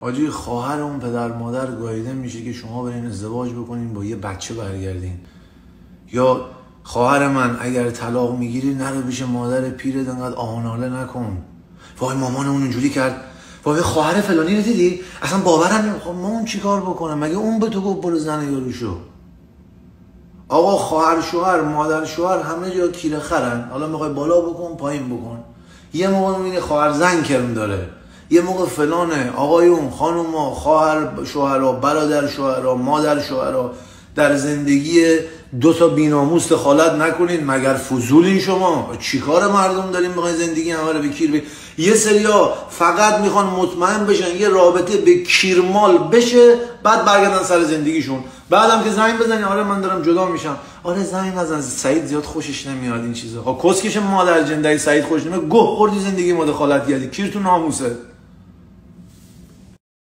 حاجی خواهر اون پدر مادر گاییده میشه که شما برین ازدواج بکنین با یه بچه برگردین، یا خواهر من اگر طلاق میگیری نرو پیش مادر پیرت انقدر آهناله نکن، وای مامان اون اینجوری کرد، وای خواهر فلانی رو دیدی اصلا باورم نمیخواد. ما اون چیکار بکنم؟ مگه اون به تو گفت برو زن یارو شو؟ آقا خواهر شوهر مادر شوهر همه جا کیره خرن. حالا میخوای بالا بکن پایین بکن، یه موقع میبینی خواهر زن کرم داره، یه موقع فلانه. آقایون خانوما خواهر شوهرها برادر شوهرها مادر شوهرها در زندگی دو تا بی‌ناموس دخالت نکنین. مگر فضولین شما؟ چیکار مردم دارین میخواین زندگی همه رو به کیر بی؟ یه سریا فقط میخوان مطمئن بشن یه رابطه به کیرمال بشه بعد برگردن سر زندگیشون. بعدم که زنگ بزنی آره من دارم جدا میشم، آره زنگ نزن سعید زیاد خوشش نمیاد این چیزا. ها کسکش مادر جنده سعید خوش نمیاد، گوه خوردی زندگی ما دخالت کردی، کیر تو ناموسه.